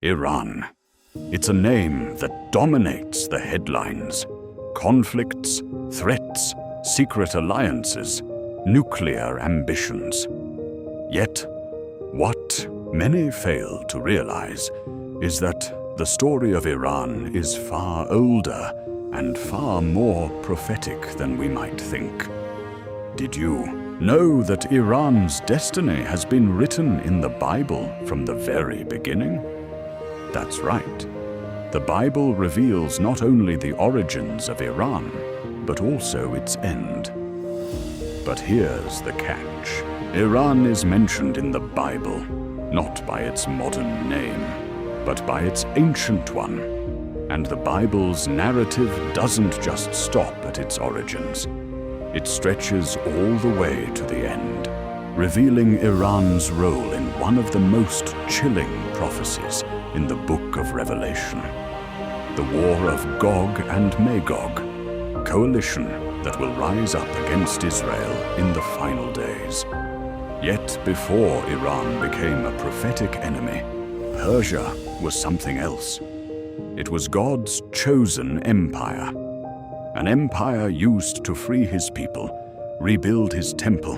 Iran. It's a name that dominates the headlines. Conflicts, threats, secret alliances, nuclear ambitions. Yet, what many fail to realize is that the story of Iran is far older and far more prophetic than we might think. Did you know that Iran's destiny has been written in the Bible from the very beginning? That's right. The Bible reveals not only the origins of Iran, but also its end. But here's the catch. Iran is mentioned in the Bible, not by its modern name, but by its ancient one. And the Bible's narrative doesn't just stop at its origins. It stretches all the way to the end, revealing Iran's role in one of the most chilling prophecies in the book of Revelation. The war of Gog and Magog, a coalition that will rise up against Israel in the final days. Yet before Iran became a prophetic enemy, Persia was something else. It was God's chosen empire, an empire used to free his people, rebuild his temple,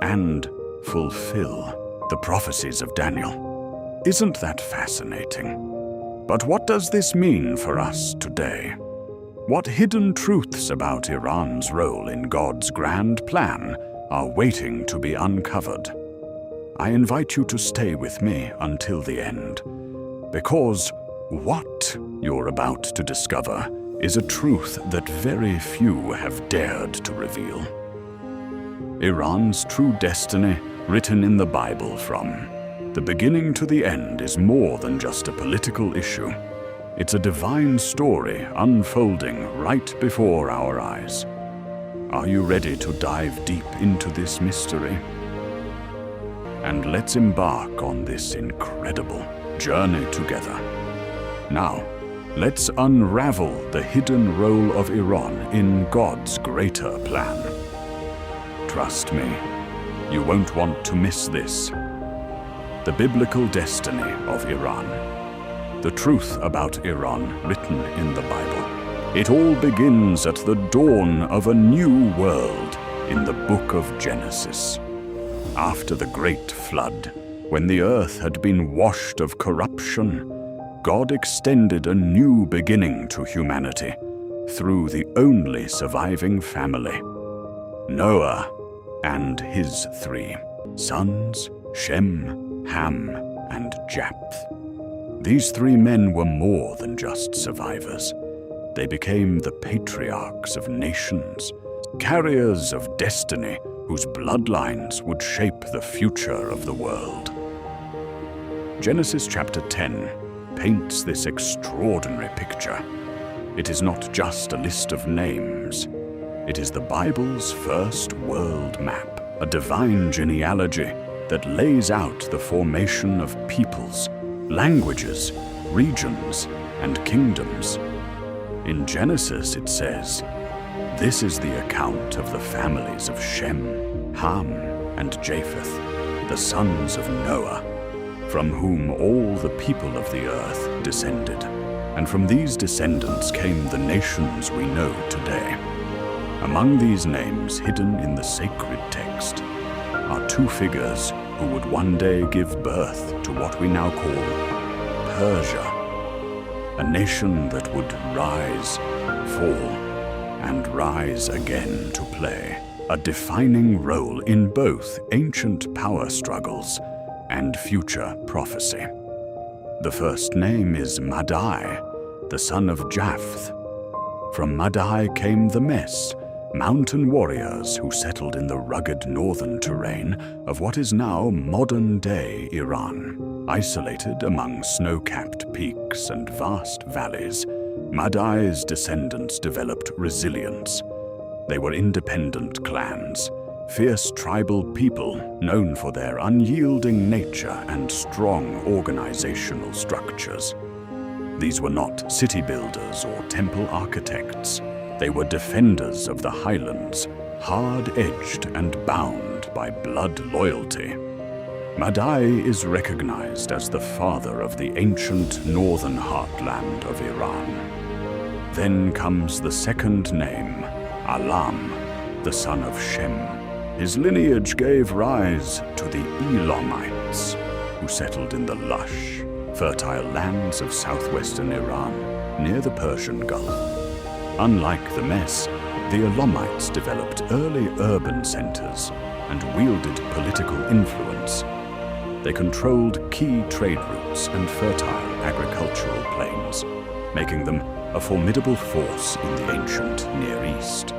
and fulfill the prophecies of Daniel. Isn't that fascinating? But what does this mean for us today? What hidden truths about Iran's role in God's grand plan are waiting to be uncovered? I invite you to stay with me until the end, because what you're about to discover is a truth that very few have dared to reveal. Iran's true destiny, written in the Bible from the beginning to the end, is more than just a political issue. It's a divine story unfolding right before our eyes. Are you ready to dive deep into this mystery? And let's embark on this incredible journey together. Now, let's unravel the hidden role of Iran in God's greater plan. Trust me, you won't want to miss this. The biblical destiny of Iran. The truth about Iran written in the Bible. It all begins at the dawn of a new world in the book of Genesis. After the great flood, when the earth had been washed of corruption, God extended a new beginning to humanity through the only surviving family, Noah and his 3 sons, Shem, Ham, and Japheth. These 3 men were more than just survivors. They became the patriarchs of nations, carriers of destiny whose bloodlines would shape the future of the world. Genesis chapter 10 paints this extraordinary picture. It is not just a list of names. It is the Bible's first world map, a divine genealogy that lays out the formation of peoples, languages, regions, and kingdoms. In Genesis it says, "This is the account of the families of Shem, Ham, and Japheth, the sons of Noah, from whom all the people of the earth descended. And from these descendants came the nations we know today." Among these names hidden in the sacred text are 2 figures who would one day give birth to what we now call Persia, a nation that would rise, fall, and rise again to play a defining role in both ancient power struggles and future prophecy. The first name is Madai, the son of Japheth. From Madai came the Mes, mountain warriors who settled in the rugged northern terrain of what is now modern-day Iran. Isolated among snow-capped peaks and vast valleys, Madai's descendants developed resilience. They were independent clans, fierce tribal people known for their unyielding nature and strong organizational structures. These were not city builders or temple architects. They were defenders of the highlands, hard-edged and bound by blood loyalty. Madai is recognized as the father of the ancient northern heartland of Iran. Then comes the second name, Alam, the son of Shem. His lineage gave rise to the Elamites, who settled in the lush, fertile lands of southwestern Iran, near the Persian Gulf. Unlike the Mess, the Elamites developed early urban centers and wielded political influence. They controlled key trade routes and fertile agricultural plains, making them a formidable force in the ancient Near East.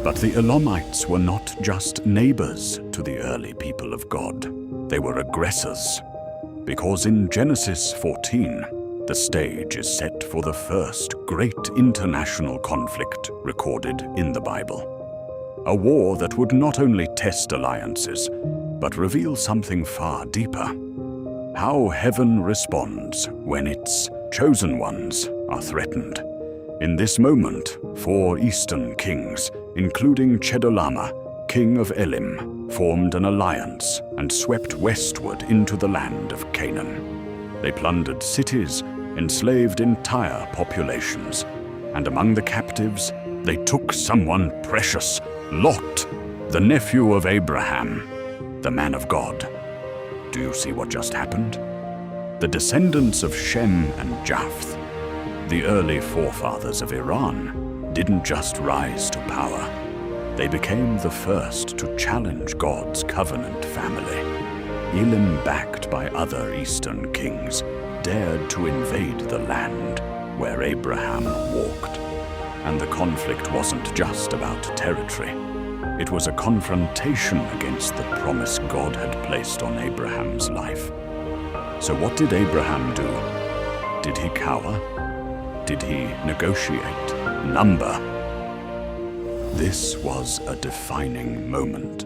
But the Elamites were not just neighbors to the early people of God. They were aggressors, because in Genesis 14, the stage is set for the first great international conflict recorded in the Bible. A war that would not only test alliances, but reveal something far deeper. How heaven responds when its chosen ones are threatened. In this moment, 4 eastern kings, including Chedorlaomer, king of Elim, formed an alliance and swept westward into the land of Canaan. They plundered cities, enslaved entire populations, and among the captives, they took someone precious, Lot, the nephew of Abraham, the man of God. Do you see what just happened? The descendants of Shem and Japheth, the early forefathers of Iran, didn't just rise to power. They became the first to challenge God's covenant family. Elim, backed by other eastern kings, dared to invade the land where Abraham walked. And the conflict wasn't just about territory. It was a confrontation against the promise God had placed on Abraham's life. So what did Abraham do? Did he cower? Did he negotiate? Number? This was a defining moment.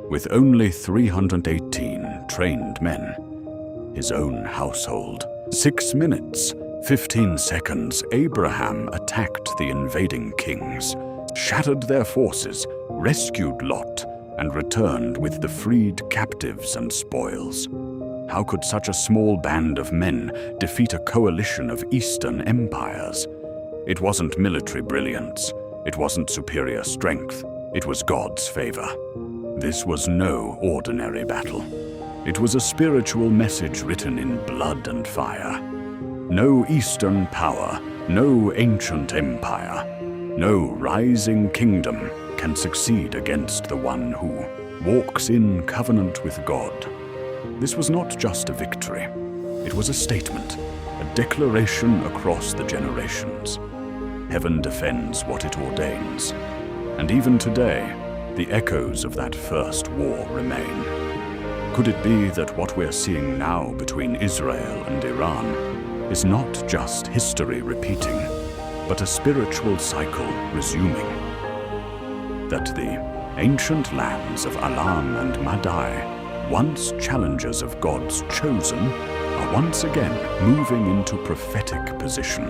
With only 318 trained men, his own household, 6 minutes, 15 seconds, Abraham attacked the invading kings, shattered their forces, rescued Lot, and returned with the freed captives and spoils. How could such a small band of men defeat a coalition of Eastern empires? It wasn't military brilliance. It wasn't superior strength. It was God's favor. This was no ordinary battle. It was a spiritual message written in blood and fire. No Eastern power, no ancient empire, no rising kingdom can succeed against the one who walks in covenant with God. This was not just a victory. It was a statement, a declaration across the generations. Heaven defends what it ordains. And even today, the echoes of that first war remain. Could it be that what we're seeing now between Israel and Iran is not just history repeating, but a spiritual cycle resuming? That the ancient lands of Alam and Madai, once challengers of God's chosen, are once again moving into prophetic position.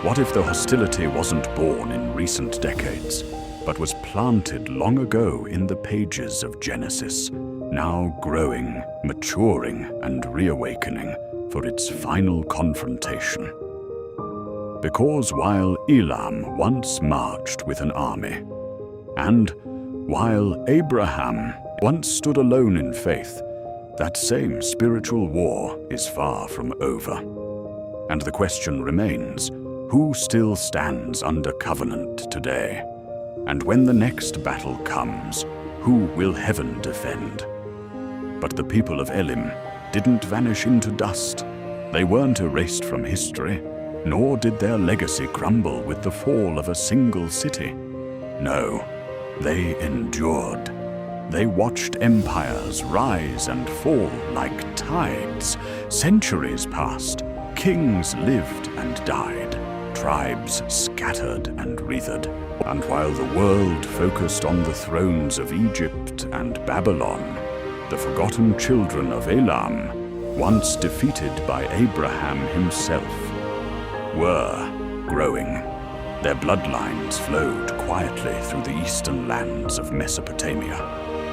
What if the hostility wasn't born in recent decades, but was planted long ago in the pages of Genesis, now growing, maturing, and reawakening for its final confrontation? Because while Elam once marched with an army, and while Abraham once stood alone in faith, that same spiritual war is far from over. And the question remains, who still stands under covenant today? And when the next battle comes, who will heaven defend? But the people of Elim didn't vanish into dust. They weren't erased from history, nor did their legacy crumble with the fall of a single city. No, they endured. They watched empires rise and fall like tides. Centuries passed, kings lived and died, tribes scattered and wreathed. And while the world focused on the thrones of Egypt and Babylon, the forgotten children of Elam, once defeated by Abraham himself, were growing. Their bloodlines flowed quietly through the eastern lands of Mesopotamia,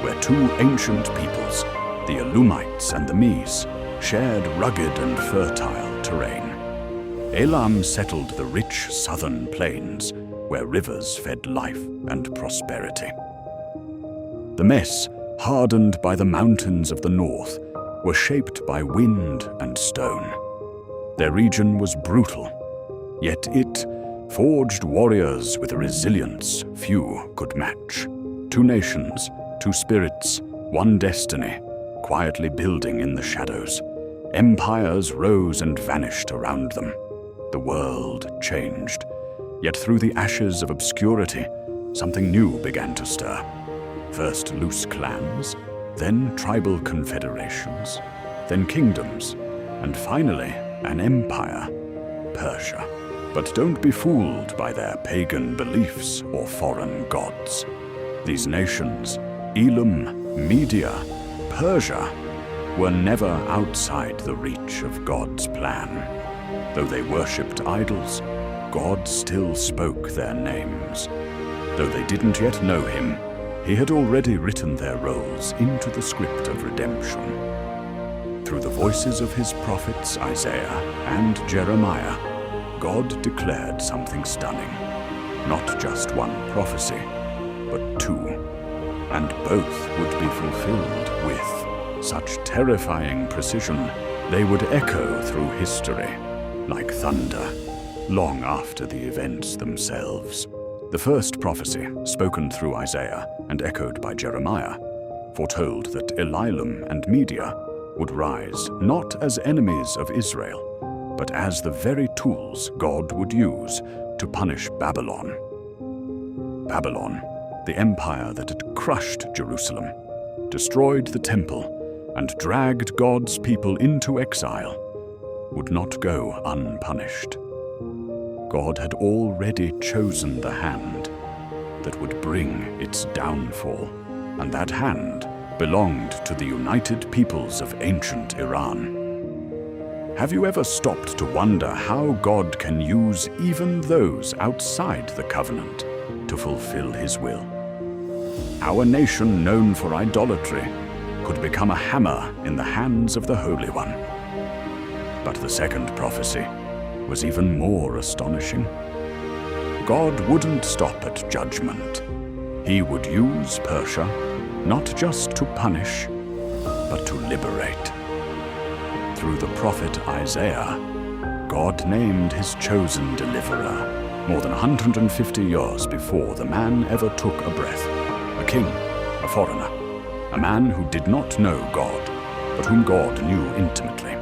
where two ancient peoples, the Elamites and the Medes shared rugged and fertile terrain. Elam settled the rich southern plains where rivers fed life and prosperity. The Mess, hardened by the mountains of the north, were shaped by wind and stone. Their region was brutal, yet it forged warriors with a resilience few could match. Two nations, two spirits, one destiny, quietly building in the shadows. Empires rose and vanished around them. The world changed, yet through the ashes of obscurity, something new began to stir. First loose clans, then tribal confederations, then kingdoms, and finally an empire, Persia. But don't be fooled by their pagan beliefs or foreign gods. These nations, Elam, Media, Persia, were never outside the reach of God's plan. Though they worshipped idols, God still spoke their names. Though they didn't yet know him, he had already written their roles into the script of redemption. Through the voices of his prophets Isaiah and Jeremiah, God declared something stunning. Not just one prophecy, but two. And both would be fulfilled with such terrifying precision they would echo through history like thunder, long after the events themselves. The first prophecy, spoken through Isaiah and echoed by Jeremiah, foretold that Elam and Media would rise not as enemies of Israel, but as the very tools God would use to punish Babylon. Babylon, the empire that had crushed Jerusalem, destroyed the temple, and dragged God's people into exile, would not go unpunished. God had already chosen the hand that would bring its downfall, and that hand belonged to the united peoples of ancient Iran. Have you ever stopped to wonder how God can use even those outside the covenant to fulfill his will? How a nation known for idolatry could become a hammer in the hands of the Holy One. But the second prophecy was even more astonishing. God wouldn't stop at judgment. He would use Persia not just to punish, but to liberate. Through the prophet Isaiah, God named his chosen deliverer more than 150 years before the man ever took a breath. A king, a foreigner, a man who did not know God, but whom God knew intimately.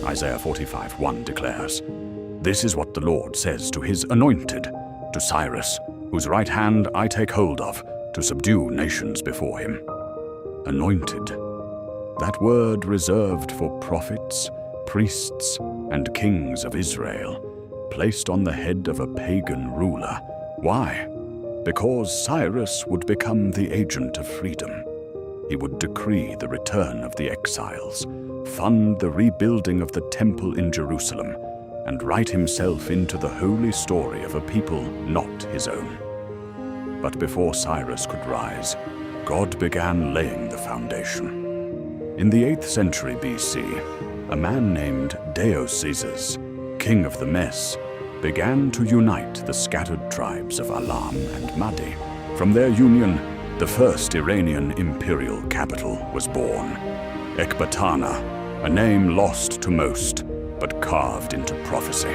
Isaiah 45:1 declares, "This is what the Lord says to his anointed, to Cyrus, whose right hand I take hold of, to subdue nations before him." Anointed. That word reserved for prophets, priests, and kings of Israel, placed on the head of a pagan ruler. Why? Because Cyrus would become the agent of freedom. He would decree the return of the exiles, fund the rebuilding of the temple in Jerusalem, and write himself into the holy story of a people not his own. But before Cyrus could rise, God began laying the foundation. In the 8th century BC, a man named Deioces, king of the Mess, began to unite the scattered tribes of Elam and Madi. From their union, the first Iranian imperial capital was born, Ecbatana, a name lost to most, but carved into prophecy.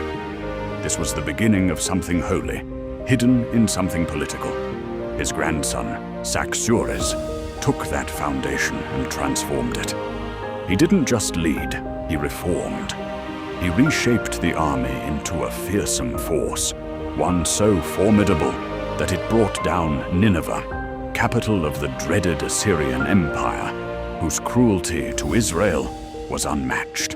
This was the beginning of something holy, hidden in something political. His grandson, Saxures, took that foundation and transformed it. He didn't just lead, he reformed. He reshaped the army into a fearsome force, one so formidable that it brought down Nineveh, capital of the dreaded Assyrian Empire, whose cruelty to Israel was unmatched.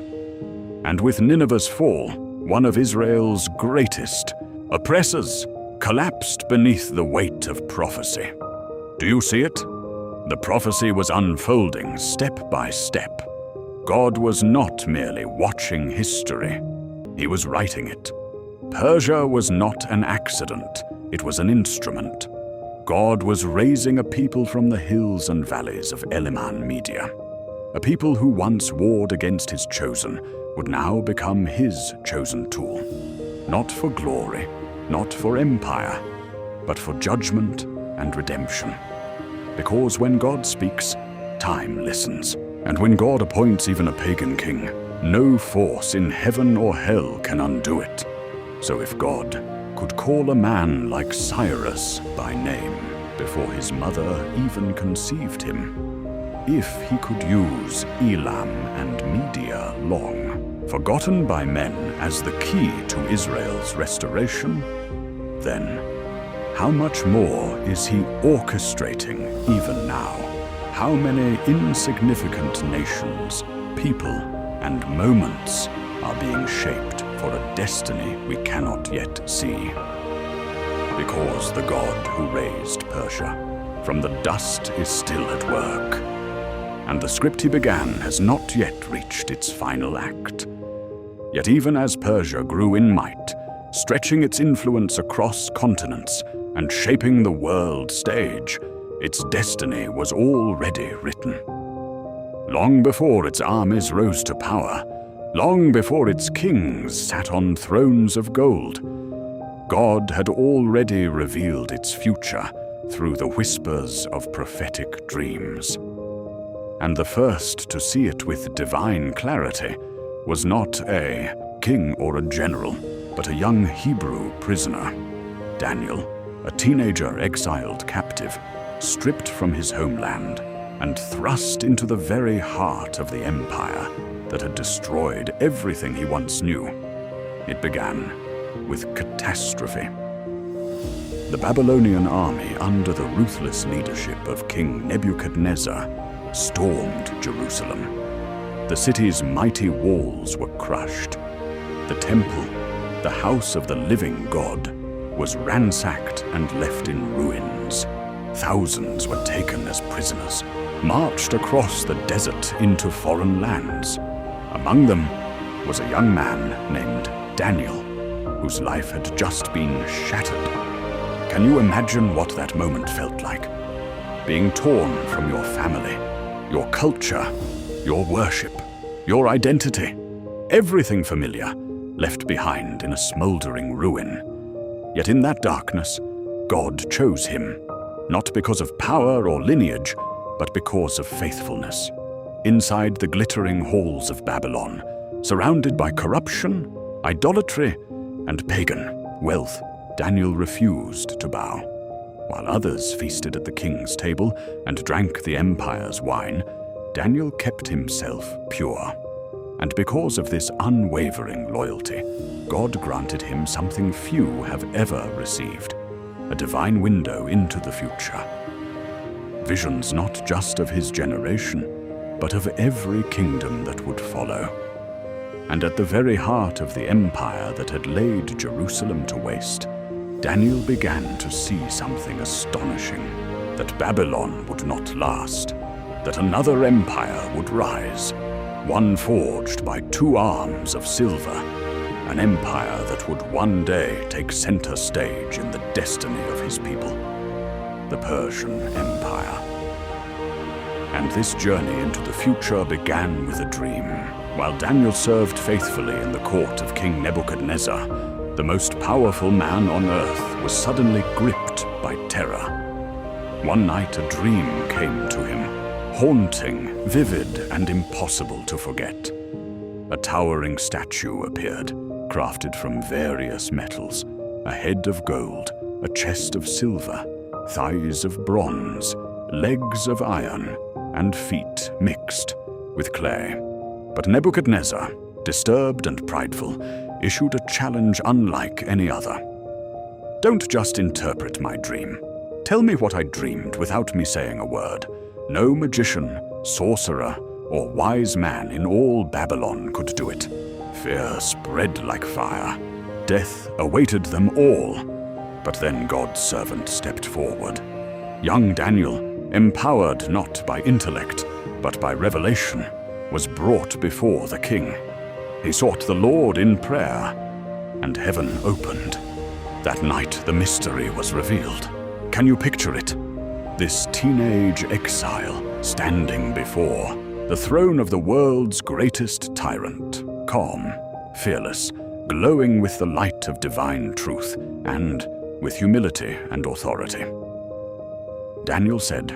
And with Nineveh's fall, one of Israel's greatest oppressors collapsed beneath the weight of prophecy. Do you see it? The prophecy was unfolding step by step. God was not merely watching history, he was writing it. Persia was not an accident, it was an instrument. God was raising a people from the hills and valleys of Elam Media. A people who once warred against his chosen would now become his chosen tool. Not for glory, not for empire, but for judgment and redemption. Because when God speaks, time listens. And when God appoints even a pagan king, no force in heaven or hell can undo it. So if God could call a man like Cyrus by name before his mother even conceived him, if he could use Elam and Media long, forgotten by men as the key to Israel's restoration, then how much more is he orchestrating even now? How many insignificant nations, people, and moments are being shaped for a destiny we cannot yet see? Because the God who raised Persia from the dust is still at work, and the script he began has not yet reached its final act. Yet even as Persia grew in might, stretching its influence across continents and shaping the world stage, its destiny was already written. Long before its armies rose to power, long before its kings sat on thrones of gold, God had already revealed its future through the whispers of prophetic dreams. And the first to see it with divine clarity was not a king or a general, but a young Hebrew prisoner, Daniel, a teenager exiled captive, stripped from his homeland and thrust into the very heart of the empire that had destroyed everything he once knew. It began with catastrophe. The Babylonian army, under the ruthless leadership of King Nebuchadnezzar, stormed Jerusalem. The city's mighty walls were crushed. The temple, the house of the living God, was ransacked and left in ruins. Thousands were taken as prisoners, marched across the desert into foreign lands. Among them was a young man named Daniel, whose life had just been shattered. Can you imagine what that moment felt like? Being torn from your family, your culture, your worship, your identity, everything familiar, left behind in a smoldering ruin. Yet in that darkness, God chose him, not because of power or lineage, but because of faithfulness. Inside the glittering halls of Babylon, surrounded by corruption, idolatry, and pagan wealth, Daniel refused to bow. While others feasted at the king's table and drank the empire's wine, Daniel kept himself pure. And because of this unwavering loyalty, God granted him something few have ever received: a divine window into the future. Visions not just of his generation, but of every kingdom that would follow. And at the very heart of the empire that had laid Jerusalem to waste, Daniel began to see something astonishing: that Babylon would not last, that another empire would rise, one forged by two arms of silver, an empire that would one day take center stage in the destiny of his people, the Persian Empire. And this journey into the future began with a dream. While Daniel served faithfully in the court of King Nebuchadnezzar, the most powerful man on earth was suddenly gripped by terror. One night a dream came to him, haunting, vivid, and impossible to forget. A towering statue appeared, crafted from various metals: a head of gold, a chest of silver, thighs of bronze, legs of iron, and feet mixed with clay. But Nebuchadnezzar, disturbed and prideful, issued a challenge unlike any other. "Don't just interpret my dream. Tell me what I dreamed without me saying a word. No magician, sorcerer, or wise man in all Babylon could do it." Fear spread like fire. Death awaited them all. But then God's servant stepped forward. Young Daniel, empowered not by intellect, but by revelation, was brought before the king. He sought the Lord in prayer, and heaven opened. That night the mystery was revealed. Can you picture it? This teenage exile standing before the throne of the world's greatest tyrant, calm, fearless, glowing with the light of divine truth, and with humility and authority. Daniel said,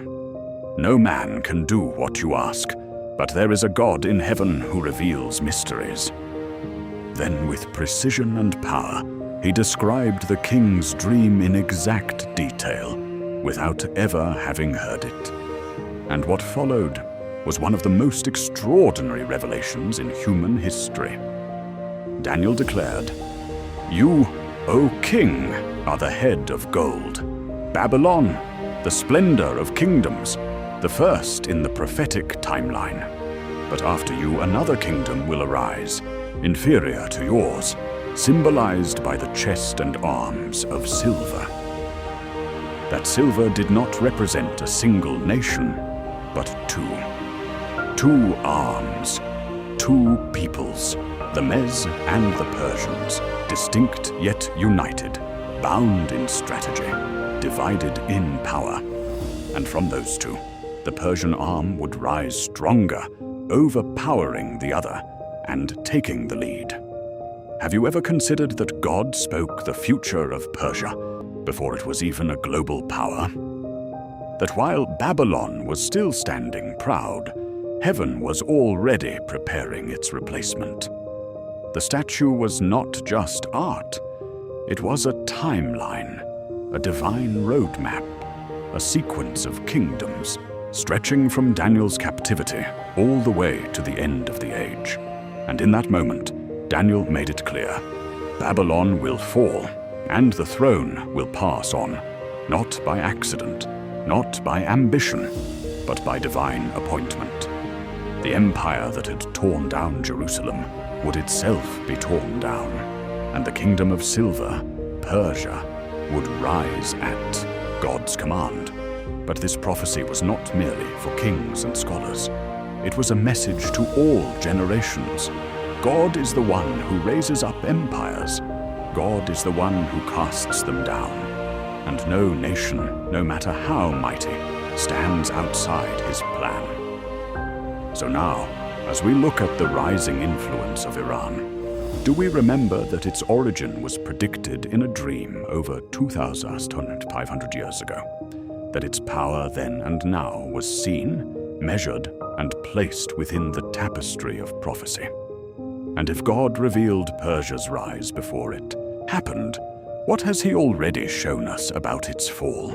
"No man can do what you ask, but there is a God in heaven who reveals mysteries." Then with precision and power, he described the king's dream in exact detail, without ever having heard it. And what followed was one of the most extraordinary revelations in human history. Daniel declared, "You, O king, are the head of gold. Babylon, the splendor of kingdoms, the first in the prophetic timeline. But after you another kingdom will arise, inferior to yours, symbolized by the chest and arms of silver." That silver did not represent a single nation, but two. Two arms, two peoples, the Medes and the Persians, distinct yet united, bound in strategy, divided in power. And from those two, the Persian arm would rise stronger, overpowering the other and taking the lead. Have you ever considered that God spoke the future of Persia before it was even a global power? That while Babylon was still standing proud, heaven was already preparing its replacement. The statue was not just art, it was a timeline, a divine roadmap, a sequence of kingdoms, stretching from Daniel's captivity all the way to the end of the age. And in that moment, Daniel made it clear, Babylon will fall, and the throne will pass on, not by accident, not by ambition, but by divine appointment. The empire that had torn down Jerusalem would itself be torn down, and the kingdom of silver, Persia, would rise at God's command. But this prophecy was not merely for kings and scholars. It was a message to all generations. God is the one who raises up empires. God is the one who casts them down. And no nation, no matter how mighty, stands outside his plan. So now, as we look at the rising influence of Iran, do we remember that its origin was predicted in a dream over 2,500 years ago? That its power then and now was seen, measured, and placed within the tapestry of prophecy. And if God revealed Persia's rise before it happened, what has he already shown us about its fall?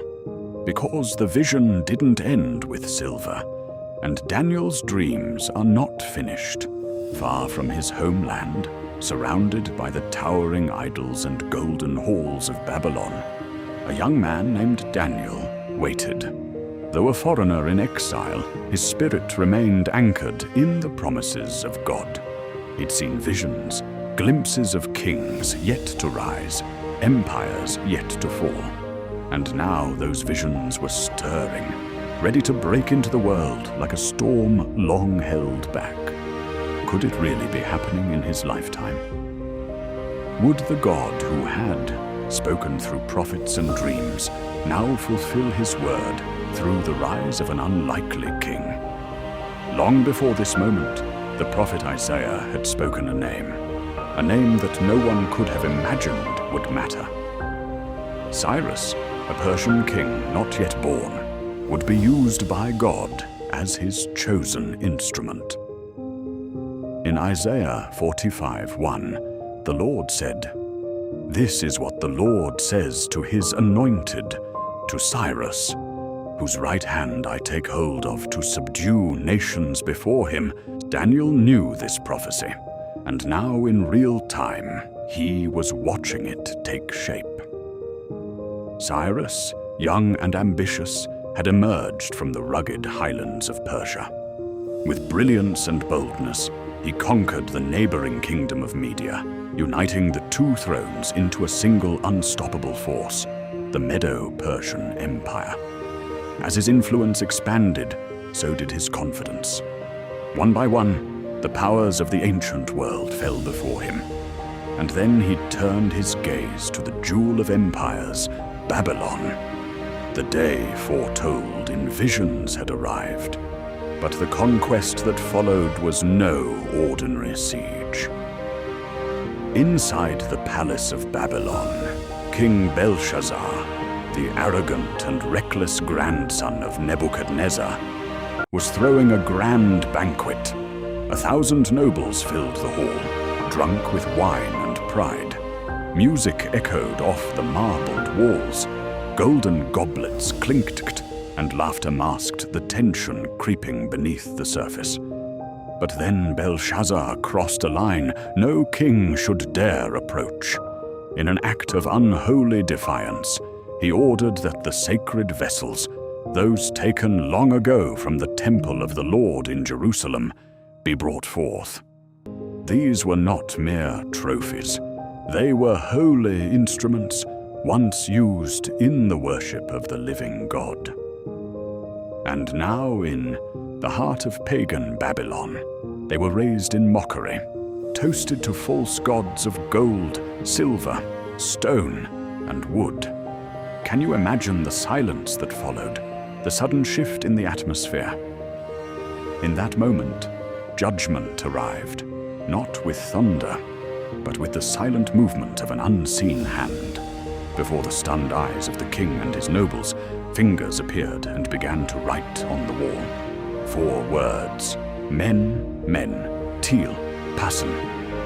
Because the vision didn't end with silver, and Daniel's dreams are not finished. Far from his homeland, surrounded by the towering idols and golden halls of Babylon, a young man named Daniel waited. Though a foreigner in exile, his spirit remained anchored in the promises of God. He'd seen visions, glimpses of kings yet to rise, empires yet to fall. And now those visions were stirring, ready to break into the world like a storm long held back. Could it really be happening in his lifetime? Would the God who had spoken through prophets and dreams now fulfill his word through the rise of an unlikely king? Long before this moment, the prophet Isaiah had spoken a name that no one could have imagined would matter. Cyrus, a Persian king not yet born, would be used by God as his chosen instrument. In Isaiah 45:1, the Lord said, "This is what the Lord says to his anointed, to Cyrus, whose right hand I take hold of to subdue nations before him." Daniel knew this prophecy, and now in real time, he was watching it take shape. Cyrus, young and ambitious, had emerged from the rugged highlands of Persia. With brilliance and boldness, he conquered the neighboring kingdom of Media, uniting the two thrones into a single unstoppable force, the Medo-Persian Empire. As his influence expanded, so did his confidence. One by one, the powers of the ancient world fell before him. And then he turned his gaze to the jewel of empires, Babylon. The day foretold in visions had arrived. But the conquest that followed was no ordinary siege. Inside the palace of Babylon, King Belshazzar, the arrogant and reckless grandson of Nebuchadnezzar, was throwing a grand banquet. 1,000 nobles filled the hall, drunk with wine and pride. Music echoed off the marbled walls. Golden goblets clinked, and laughter masked the tension creeping beneath the surface. But then Belshazzar crossed a line no king should dare approach. In an act of unholy defiance, he ordered that the sacred vessels, those taken long ago from the temple of the Lord in Jerusalem, be brought forth. These were not mere trophies. They were holy instruments, once used in the worship of the living God. And now, in the heart of pagan Babylon, they were raised in mockery, toasted to false gods of gold, silver, stone, and wood. Can you imagine the silence that followed, the sudden shift in the atmosphere? In that moment, judgment arrived, not with thunder, but with the silent movement of an unseen hand. Before the stunned eyes of the king and his nobles, fingers appeared and began to write on the wall. 4 words: men, teal, passen.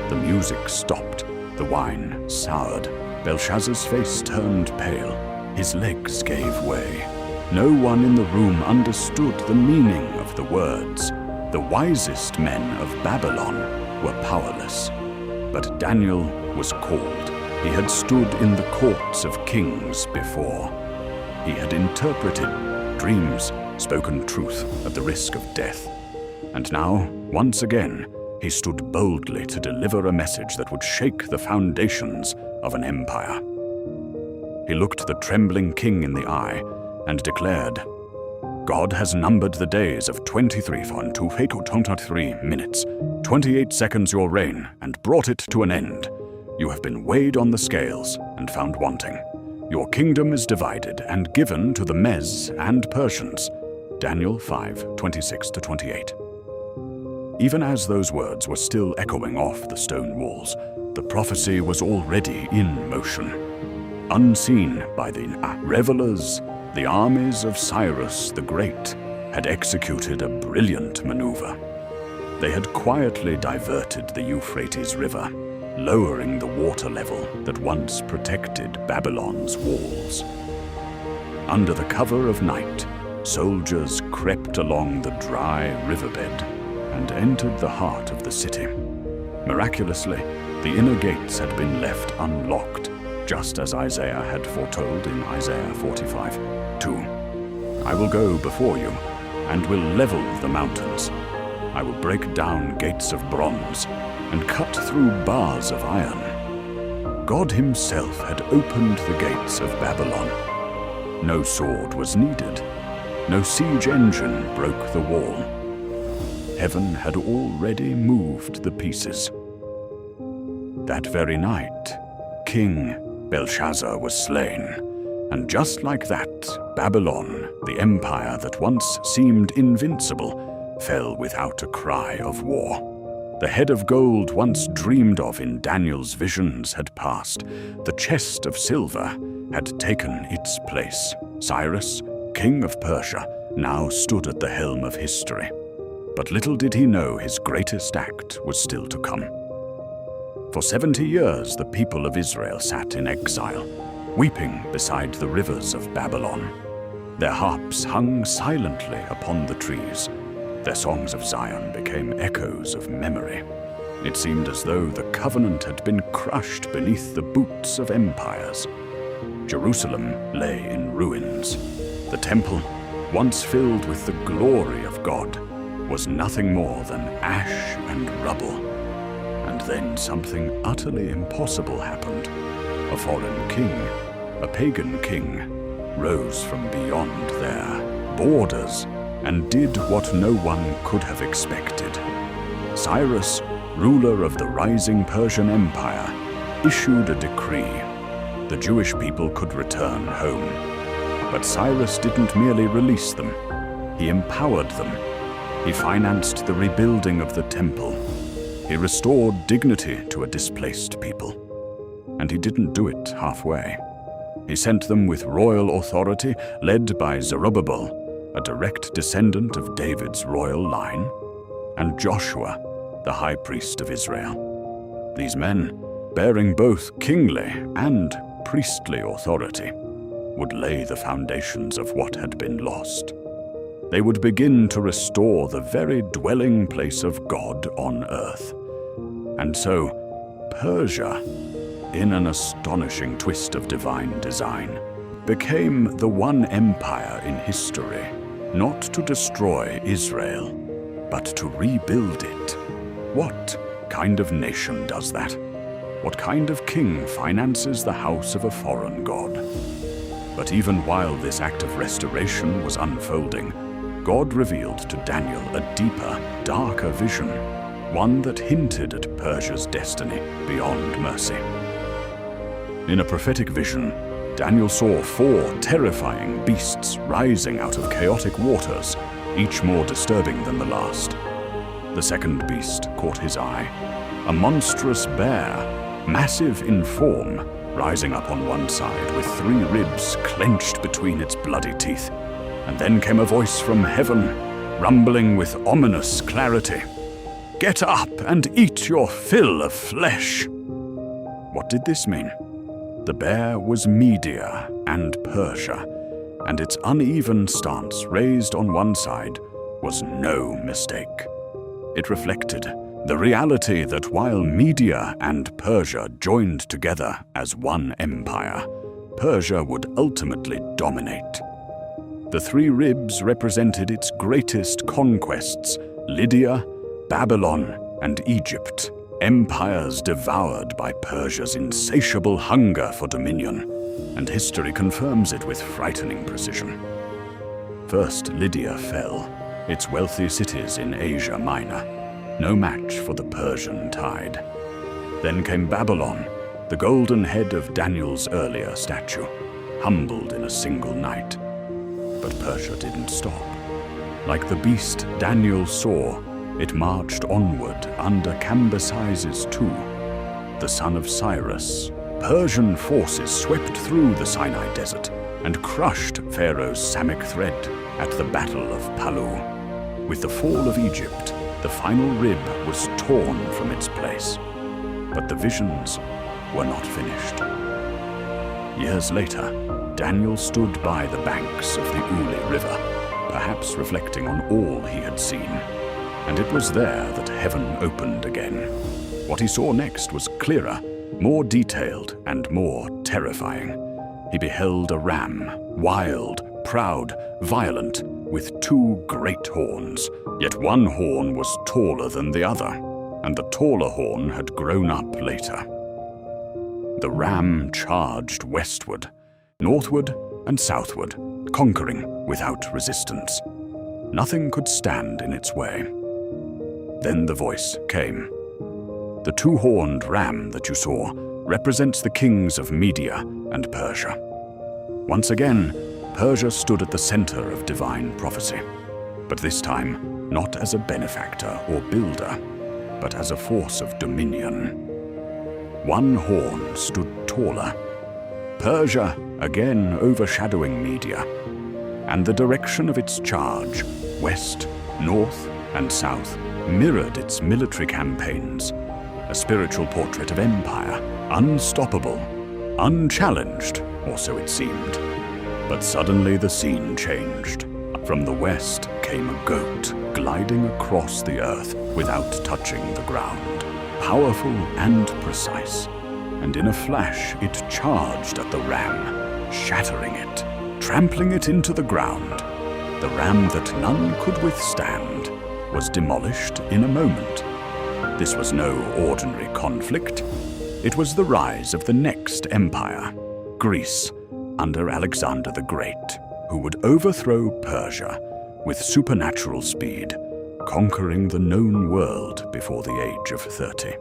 The music stopped, the wine soured. Belshazzar's face turned pale, his legs gave way. No one in the room understood the meaning of the words. The wisest men of Babylon were powerless. But Daniel was called. He had stood in the courts of kings before. He had interpreted dreams, spoken truth at the risk of death. And now, once again, he stood boldly to deliver a message that would shake the foundations of an empire. He looked the trembling king in the eye and declared, God has numbered the days of 23 minutes, 28 seconds your reign, and brought it to an end. You have been weighed on the scales and found wanting. Your kingdom is divided and given to the Medes and Persians. Daniel 5:26-28. Even as those words were still echoing off the stone walls, the prophecy was already in motion. Unseen by the revelers, the armies of Cyrus the Great had executed a brilliant maneuver. They had quietly diverted the Euphrates River, lowering the water level that once protected Babylon's walls. Under the cover of night, soldiers crept along the dry riverbed and entered the heart of the city. Miraculously, the inner gates had been left unlocked, just as Isaiah had foretold in Isaiah 45:2. I will go before you and will level the mountains. I will break down gates of bronze and cut through bars of iron. God himself had opened the gates of Babylon. No sword was needed. No siege engine broke the wall. Heaven had already moved the pieces. That very night, King Belshazzar was slain, and just like that, Babylon, the empire that once seemed invincible, fell without a cry of war. The head of gold once dreamed of in Daniel's visions had passed. The chest of silver had taken its place. Cyrus, king of Persia, now stood at the helm of history. But little did he know his greatest act was still to come. For 70 years the people of Israel sat in exile, weeping beside the rivers of Babylon. Their harps hung silently upon the trees. Their songs of Zion became echoes of memory. It seemed as though the covenant had been crushed beneath the boots of empires. Jerusalem lay in ruins. The temple, once filled with the glory of God, was nothing more than ash and rubble. And then something utterly impossible happened. A foreign king, a pagan king, rose from beyond their borders and did what no one could have expected. Cyrus, ruler of the rising Persian Empire, issued a decree. The Jewish people could return home. But Cyrus didn't merely release them, he empowered them. He financed the rebuilding of the temple. He restored dignity to a displaced people. And he didn't do it halfway. He sent them with royal authority, led by Zerubbabel, a direct descendant of David's royal line, and Joshua, the high priest of Israel. These men, bearing both kingly and priestly authority, would lay the foundations of what had been lost. They would begin to restore the very dwelling place of God on earth. And so, Persia, in an astonishing twist of divine design, became the one empire in history, not to destroy Israel, but to rebuild it. What kind of nation does that? What kind of king finances the house of a foreign god? But even while this act of restoration was unfolding, God revealed to Daniel a deeper, darker vision, one that hinted at Persia's destiny beyond mercy. In a prophetic vision, Daniel saw 4 terrifying beasts rising out of chaotic waters, each more disturbing than the last. The second beast caught his eye, a monstrous bear, massive in form, rising up on one side with 3 ribs clenched between its bloody teeth. And then came a voice from heaven, rumbling with ominous clarity. "Get up and eat your fill of flesh." What did this mean? The bear was Media and Persia, and its uneven stance raised on one side was no mistake. It reflected the reality that while Media and Persia joined together as one empire, Persia would ultimately dominate. The 3 ribs represented its greatest conquests: Lydia, Babylon, and Egypt, empires devoured by Persia's insatiable hunger for dominion, and history confirms it with frightening precision. First, Lydia fell, its wealthy cities in Asia Minor, no match for the Persian tide. Then came Babylon, the golden head of Daniel's earlier statue, humbled in a single night. But Persia didn't stop. Like the beast Daniel saw, it marched onward under Cambyses II, the son of Cyrus. Persian forces swept through the Sinai desert and crushed Pharaoh's Samic thread at the Battle of Palu. With the fall of Egypt, the final rib was torn from its place. But the visions were not finished. Years later, Daniel stood by the banks of the Uli River, perhaps reflecting on all he had seen. And it was there that heaven opened again. What he saw next was clearer, more detailed, and more terrifying. He beheld a ram, wild, proud, violent, with 2 great horns. Yet one horn was taller than the other, and the taller horn had grown up later. The ram charged westward, northward and southward, conquering without resistance. Nothing could stand in its way. Then the voice came. The 2-horned ram that you saw represents the kings of Media and Persia. Once again, Persia stood at the center of divine prophecy, but this time not as a benefactor or builder, but as a force of dominion. One horn stood taller, Persia again overshadowing Media, and the direction of its charge, west, north, and south, mirrored its military campaigns, a spiritual portrait of empire, unstoppable, unchallenged, or so it seemed. But suddenly the scene changed. From the west came a goat, gliding across the earth without touching the ground, powerful and precise. And in a flash it charged at the ram, shattering it, trampling it into the ground. The ram that none could withstand was demolished in a moment. This was no ordinary conflict. It was the rise of the next empire, Greece, under Alexander the Great, who would overthrow Persia with supernatural speed, conquering the known world before the age of 30.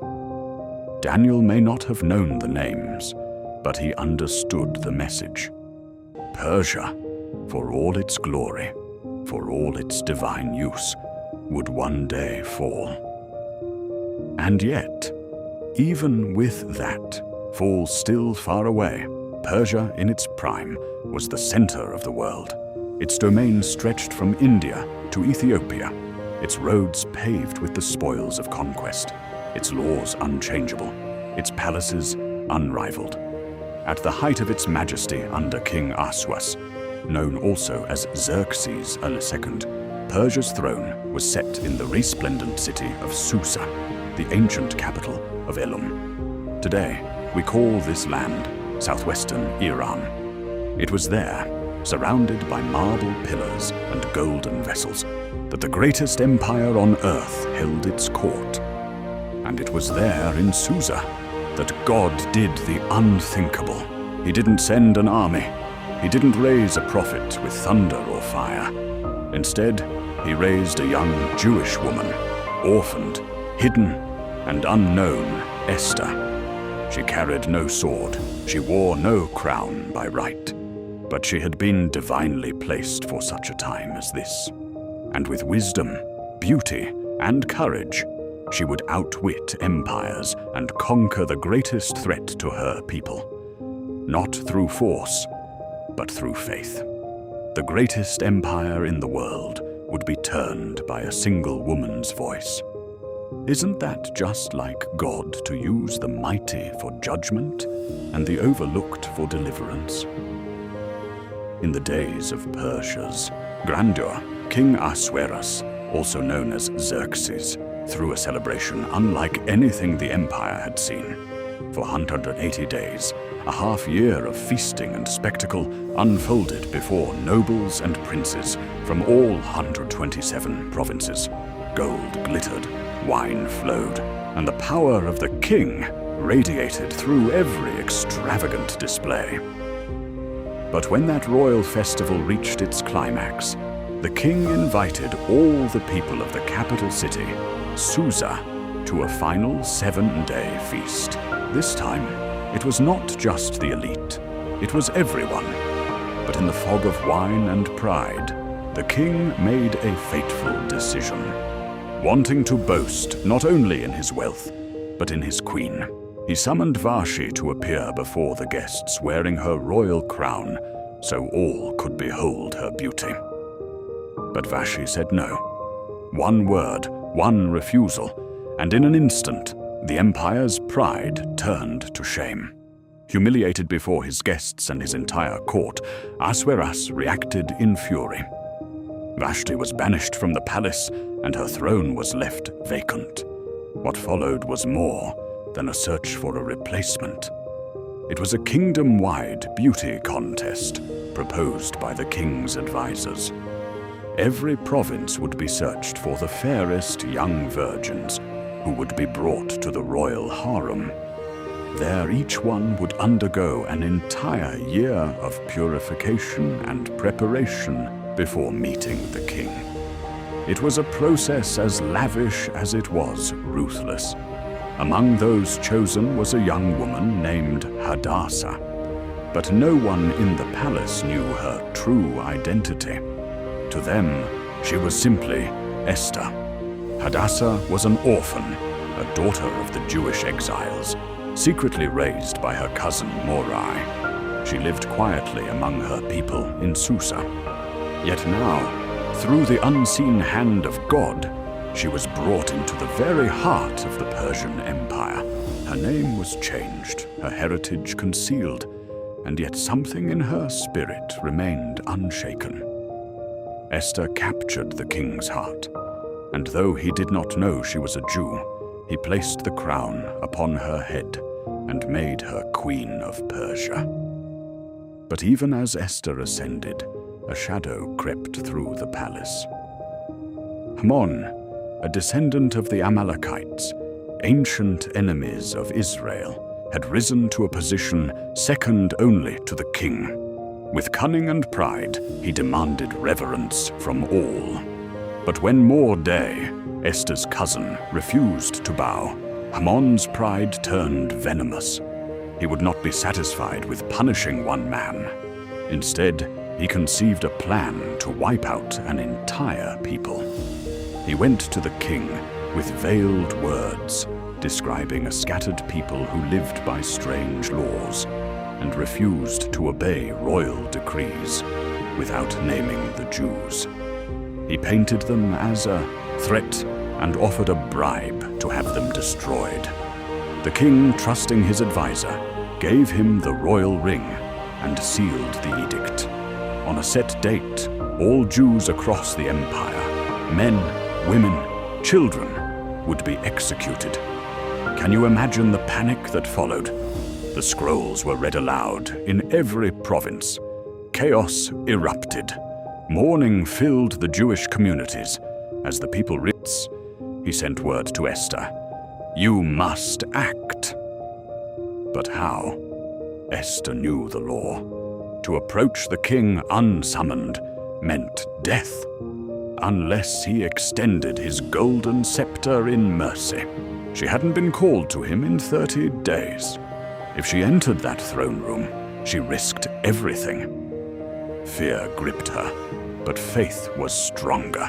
Daniel may not have known the names, but he understood the message. Persia, for all its glory, for all its divine use, would one day fall. And yet, even with that fall still far away, Persia in its prime was the center of the world. Its domain stretched from India to Ethiopia, its roads paved with the spoils of conquest, its laws unchangeable, its palaces unrivaled. At the height of its majesty under King Ahasuerus, known also as Xerxes II, Persia's throne was set in the resplendent city of Susa, the ancient capital of Elam. Today, we call this land southwestern Iran. It was there, surrounded by marble pillars and golden vessels, that the greatest empire on earth held its court. And it was there in Susa that God did the unthinkable. He didn't send an army. He didn't raise a prophet with thunder or fire. Instead, he raised a young Jewish woman, orphaned, hidden, and unknown, Esther. She carried no sword, she wore no crown by right, but she had been divinely placed for such a time as this. And with wisdom, beauty, and courage, she would outwit empires and conquer the greatest threat to her people. Not through force, but through faith. The greatest empire in the world would be turned by a single woman's voice. Isn't that just like God to use the mighty for judgment and the overlooked for deliverance? In the days of Persia's grandeur, King Ahasuerus, also known as Xerxes, threw a celebration unlike anything the empire had seen. For 180 days, a half-year of feasting and spectacle unfolded before nobles and princes from all 127 provinces. Gold glittered, wine flowed, and the power of the king radiated through every extravagant display. But when that royal festival reached its climax, the king invited all the people of the capital city, Susa, to a final 7-day feast. This time, it was not just the elite, it was everyone. But in the fog of wine and pride, the king made a fateful decision. Wanting to boast not only in his wealth, but in his queen, he summoned Vashti to appear before the guests wearing her royal crown, so all could behold her beauty. But Vashti said no. One word, one refusal, and in an instant, the empire's pride turned to shame. Humiliated before his guests and his entire court, Ahasuerus reacted in fury. Vashti was banished from the palace, and her throne was left vacant. What followed was more than a search for a replacement. It was a kingdom-wide beauty contest proposed by the king's advisors. Every province would be searched for the fairest young virgins who would be brought to the royal harem. There each one would undergo an entire year of purification and preparation before meeting the king. It was a process as lavish as it was ruthless. Among those chosen was a young woman named Hadassah, but no one in the palace knew her true identity. To them, she was simply Esther. Hadassah was an orphan, a daughter of the Jewish exiles, secretly raised by her cousin Morai. She lived quietly among her people in Susa. Yet now, through the unseen hand of God, she was brought into the very heart of the Persian Empire. Her name was changed, her heritage concealed, and yet something in her spirit remained unshaken. Esther captured the king's heart, and though he did not know she was a Jew, he placed the crown upon her head and made her queen of Persia. But even as Esther ascended, a shadow crept through the palace. Haman, a descendant of the Amalekites, ancient enemies of Israel, had risen to a position second only to the king. With cunning and pride, he demanded reverence from all. But when Mordecai, Esther's cousin, refused to bow, Haman's pride turned venomous. He would not be satisfied with punishing one man. Instead, he conceived a plan to wipe out an entire people. He went to the king with veiled words, describing a scattered people who lived by strange laws and refused to obey royal decrees without naming the Jews. He painted them as a threat and offered a bribe to have them destroyed. The king, trusting his advisor, gave him the royal ring and sealed the edict. On a set date, all Jews across the empire, men, women, children, would be executed. Can you imagine the panic that followed? The scrolls were read aloud in every province. Chaos erupted. Mourning filled the Jewish communities as the people writs. He sent word to Esther, "You must act." But how? Esther knew the law. To approach the king unsummoned meant death, unless he extended his golden scepter in mercy. She hadn't been called to him in 30 days. If she entered that throne room, she risked everything. Fear gripped her, but faith was stronger.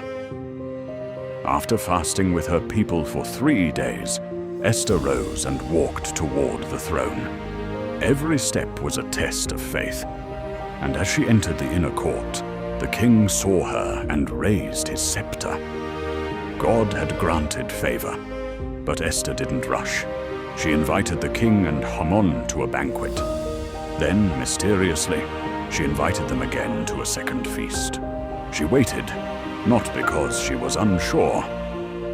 After fasting with her people for 3 days, Esther rose and walked toward the throne. Every step was a test of faith, and as she entered the inner court, the king saw her and raised his scepter. God had granted favor, but Esther didn't rush. She invited the king and Haman to a banquet. Then, mysteriously, she invited them again to a second feast. She waited, not because she was unsure,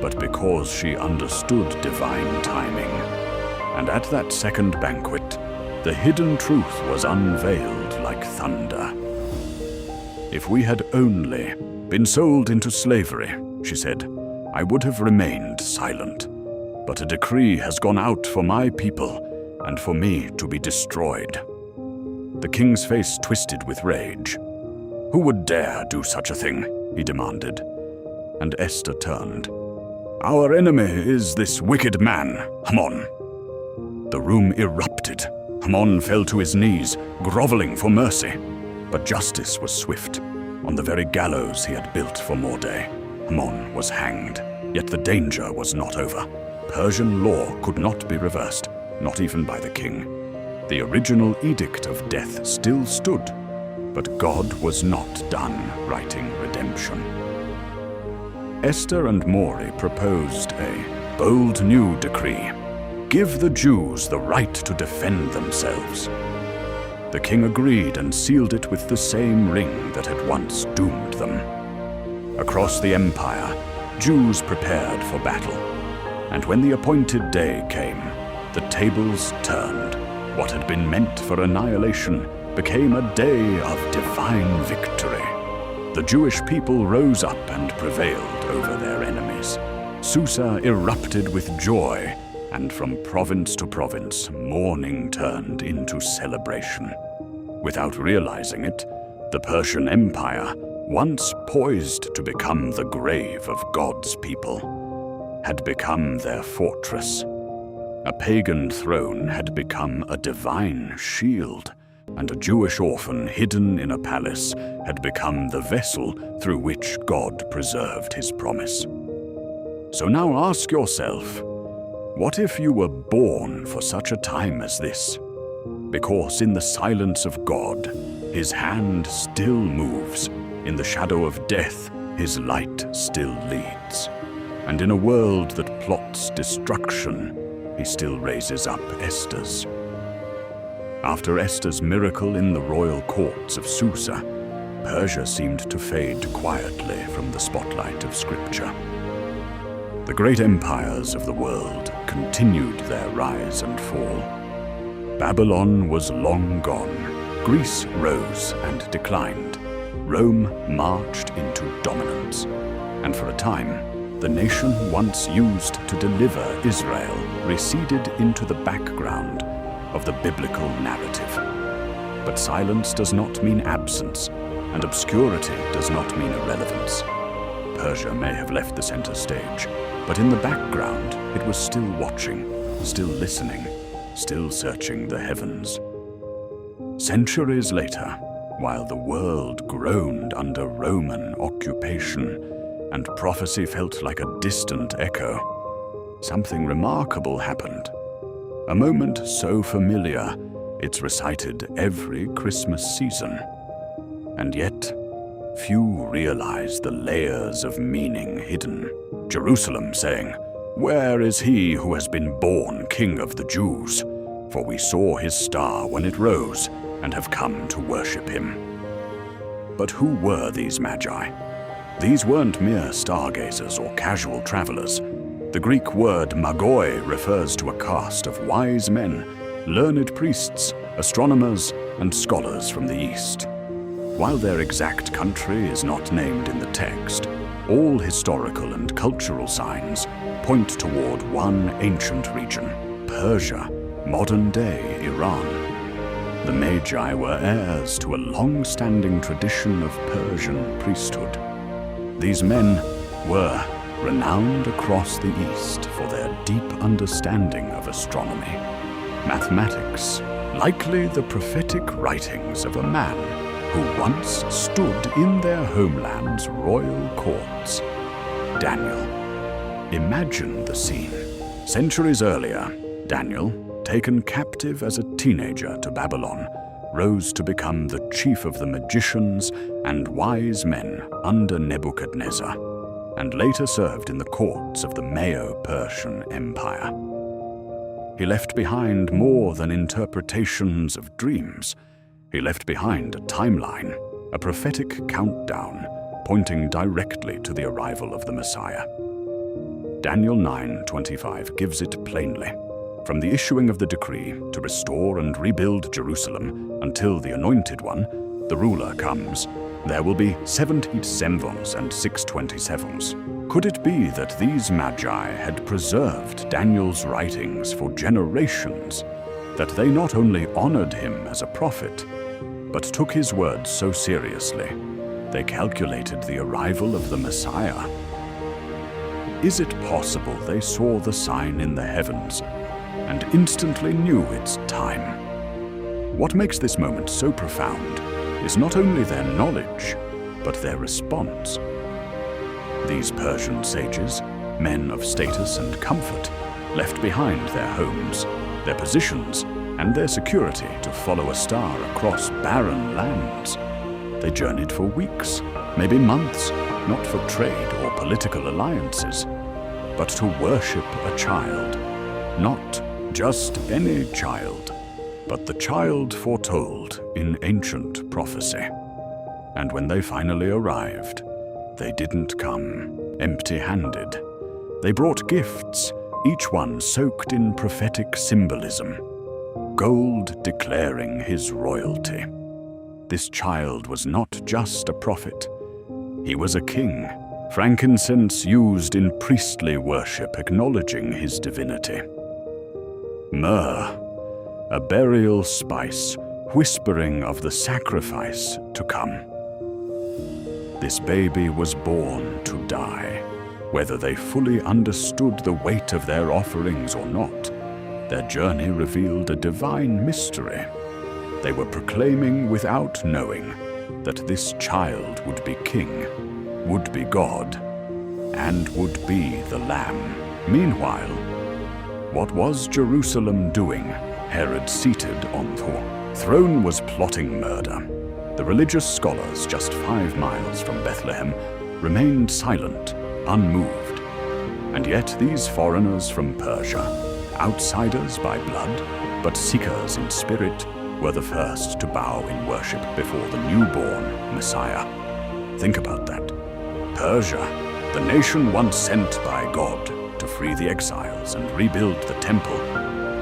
but because she understood divine timing. And at that second banquet, the hidden truth was unveiled like thunder. "If we had only been sold into slavery," she said, "I would have remained silent. But a decree has gone out for my people and for me to be destroyed." The king's face twisted with rage. "Who would dare do such a thing?" he demanded. And Esther turned. "Our enemy is this wicked man, Haman." The room erupted. Haman fell to his knees, groveling for mercy. But justice was swift. On the very gallows he had built for Mordecai, Haman was hanged. Yet the danger was not over. Persian law could not be reversed, not even by the king. The original edict of death still stood, but God was not done writing redemption. Esther and Mori proposed a bold new decree. Give the Jews the right to defend themselves. The king agreed and sealed it with the same ring that had once doomed them. Across the empire, Jews prepared for battle. And when the appointed day came, the tables turned. What had been meant for annihilation became a day of divine victory. The Jewish people rose up and prevailed over their enemies. Susa erupted with joy, and from province to province, mourning turned into celebration. Without realizing it, the Persian Empire, once poised to become the grave of God's people, had become their fortress. A pagan throne had become a divine shield, and a Jewish orphan hidden in a palace had become the vessel through which God preserved his promise. So now ask yourself, what if you were born for such a time as this? Because in the silence of God, his hand still moves. In the shadow of death, his light still leads. And in a world that plots destruction, he still raises up Esther's. After Esther's miracle in the royal courts of Susa, Persia seemed to fade quietly from the spotlight of Scripture. The great empires of the world continued their rise and fall. Babylon was long gone. Greece rose and declined. Rome marched into dominance. And for a time, the nation once used to deliver Israel receded into the background of the biblical narrative. But silence does not mean absence, and obscurity does not mean irrelevance. Persia may have left the center stage, but in the background it was still watching, still listening, still searching the heavens. Centuries later, while the world groaned under Roman occupation, and prophecy felt like a distant echo. Something remarkable happened. A moment so familiar, it's recited every Christmas season. And yet, few realize the layers of meaning hidden. Jerusalem saying, "Where is he who has been born King of the Jews? For we saw his star when it rose, and have come to worship him." But who were these magi? These weren't mere stargazers or casual travelers. The Greek word magoi refers to a caste of wise men, learned priests, astronomers, and scholars from the East. While their exact country is not named in the text, all historical and cultural signs point toward one ancient region, Persia, modern-day Iran. The Magi were heirs to a long-standing tradition of Persian priesthood. These men were renowned across the East for their deep understanding of astronomy, mathematics, likely the prophetic writings of a man who once stood in their homeland's royal courts. Daniel. Imagine the scene. Centuries earlier, Daniel, taken captive as a teenager to Babylon, rose to become the chief of the magicians and wise men under Nebuchadnezzar, and later served in the courts of the Persian Empire. He left behind more than interpretations of dreams. He left behind a timeline, a prophetic countdown pointing directly to the arrival of the Messiah. Daniel 9:25 gives it plainly. From the issuing of the decree to restore and rebuild Jerusalem until the Anointed One, the ruler, comes, there will be 70 semvons and 627s. Could it be that these magi had preserved Daniel's writings for generations, that they not only honored him as a prophet, but took his words so seriously, they calculated the arrival of the Messiah? Is it possible they saw the sign in the heavens and instantly knew its time? What makes this moment so profound is not only their knowledge, but their response. These Persian sages, men of status and comfort, left behind their homes, their positions, and their security to follow a star across barren lands. They journeyed for weeks, maybe months, not for trade or political alliances, but to worship a child. Not just any child, but the child foretold in ancient prophecy. And when they finally arrived, they didn't come empty-handed. They brought gifts, each one soaked in prophetic symbolism. Gold declaring his royalty. This child was not just a prophet. He was a king, frankincense used in priestly worship acknowledging his divinity. Myrrh, a burial spice whispering of the sacrifice to come. This baby was born to die. Whether they fully understood the weight of their offerings or not, their journey revealed a divine mystery. They were proclaiming without knowing that this child would be king, would be God, and would be the Lamb. Meanwhile, what was Jerusalem doing? Herod seated on the throne was plotting murder. The religious scholars just 5 miles from Bethlehem remained silent, unmoved. And yet these foreigners from Persia, outsiders by blood, but seekers in spirit, were the first to bow in worship before the newborn Messiah. Think about that. Persia, the nation once sent by God to free the exiles and rebuild the temple,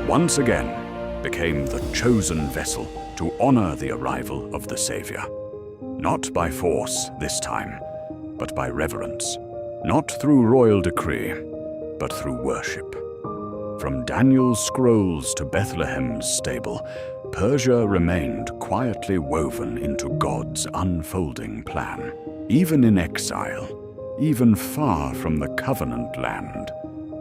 once again became the chosen vessel to honor the arrival of the Savior. Not by force this time, but by reverence. Not through royal decree, but through worship. From Daniel's scrolls to Bethlehem's stable, Persia remained quietly woven into God's unfolding plan. Even in exile, even far from the covenant land,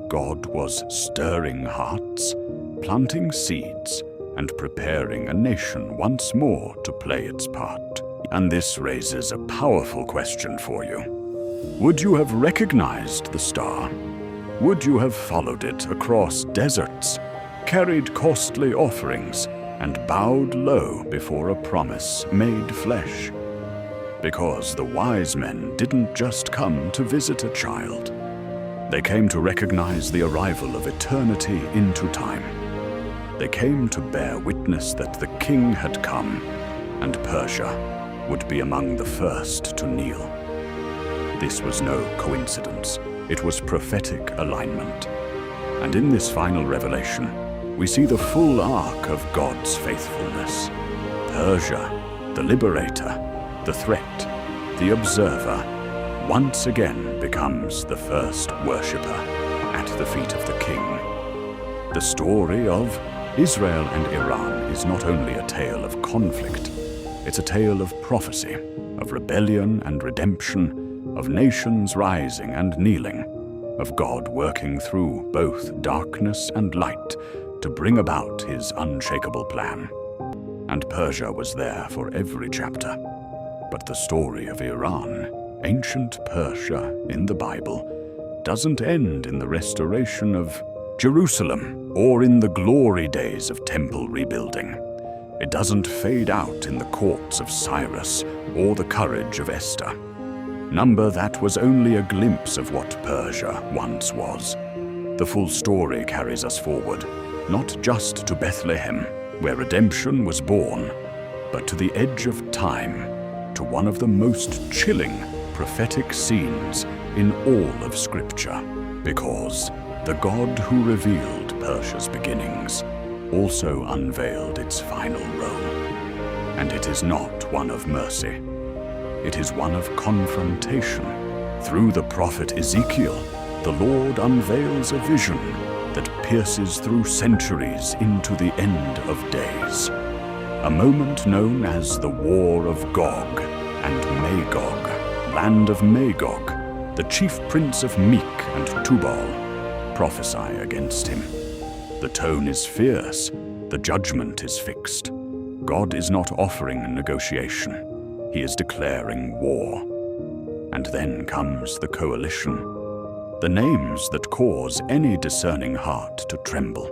God was stirring hearts, planting seeds, and preparing a nation once more to play its part. And this raises a powerful question for you. Would you have recognized the star? Would you have followed it across deserts, carried costly offerings, and bowed low before a promise made flesh? Because the wise men didn't just come to visit a child. They came to recognize the arrival of eternity into time. They came to bear witness that the king had come, and Persia would be among the first to kneel. This was no coincidence. It was prophetic alignment. And in this final revelation, we see the full arc of God's faithfulness. Persia, the liberator, the threat, the observer, once again becomes the first worshipper at the feet of the king. The story of Israel and Iran is not only a tale of conflict, it's a tale of prophecy, of rebellion and redemption, of nations rising and kneeling, of God working through both darkness and light to bring about his unshakable plan. And Persia was there for every chapter. But the story of Iran, ancient Persia in the Bible, doesn't end in the restoration of Jerusalem or in the glory days of temple rebuilding. It doesn't fade out in the courts of Cyrus or the courage of Esther. Number that was only a glimpse of what Persia once was. The full story carries us forward, not just to Bethlehem, where redemption was born, but to the edge of time, to one of the most chilling prophetic scenes in all of Scripture, because the God who revealed Persia's beginnings also unveiled its final role. And it is not one of mercy. It is one of confrontation. Through the prophet Ezekiel, the Lord unveils a vision that pierces through centuries into the end of days. A moment known as the War of Gog and Magog, land of Magog, the chief prince of Meek and Tubal, prophesy against him. The tone is fierce, the judgment is fixed. God is not offering negotiation, he is declaring war. And then comes the coalition, the names that cause any discerning heart to tremble.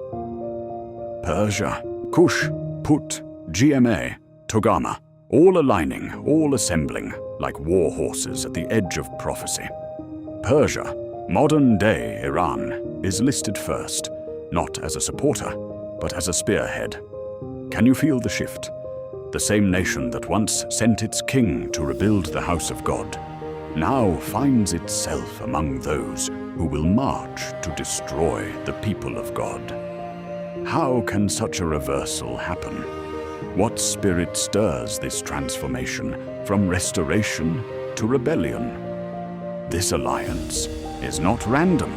Persia, Cush, Put, GMA, Togarmah, all aligning, all assembling, like war horses at the edge of prophecy. Persia, modern-day Iran, is listed first, not as a supporter, but as a spearhead. Can you feel the shift? The same nation that once sent its king to rebuild the house of God, now finds itself among those who will march to destroy the people of God. How can such a reversal happen? What spirit stirs this transformation from restoration to rebellion? This alliance is not random,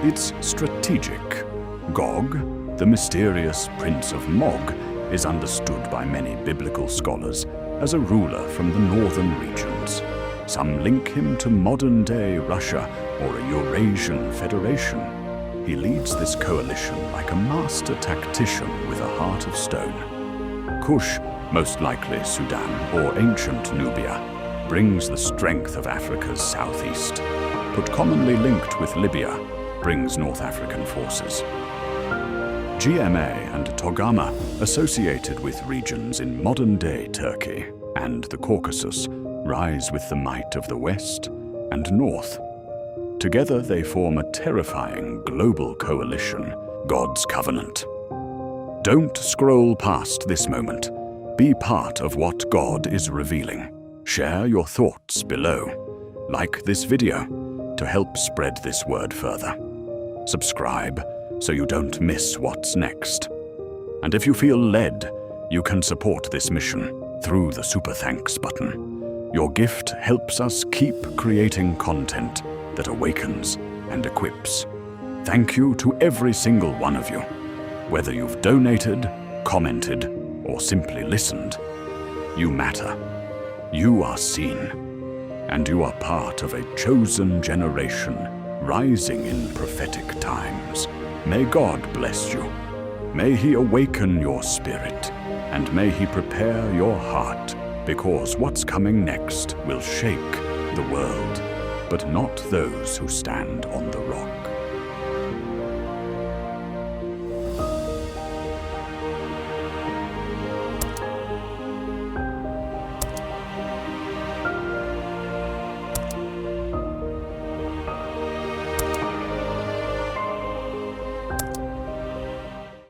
it's strategic. Gog, the mysterious prince of Mog, is understood by many biblical scholars as a ruler from the northern regions. Some link him to modern-day Russia or a Eurasian federation. He leads this coalition like a master tactician with a heart of stone. Cush, most likely Sudan or ancient Nubia, brings the strength of Africa's southeast. But commonly linked with Libya, brings North African forces. GMA and Togarmah associated with regions in modern-day Turkey and the Caucasus rise with the might of the West and North. Together they form a terrifying global coalition, God's covenant. Don't scroll past this moment. Be part of what God is revealing. Share your thoughts below. Like this video to help spread this word further. Subscribe so you don't miss what's next. And if you feel led, you can support this mission through the Super Thanks button. Your gift helps us keep creating content that awakens and equips. Thank you to every single one of you. Whether you've donated, commented, or simply listened, you matter. You are seen, and you are part of a chosen generation rising in prophetic times. May God bless you. May He awaken your spirit, and may He prepare your heart, because what's coming next will shake the world. but not those who stand on the rock.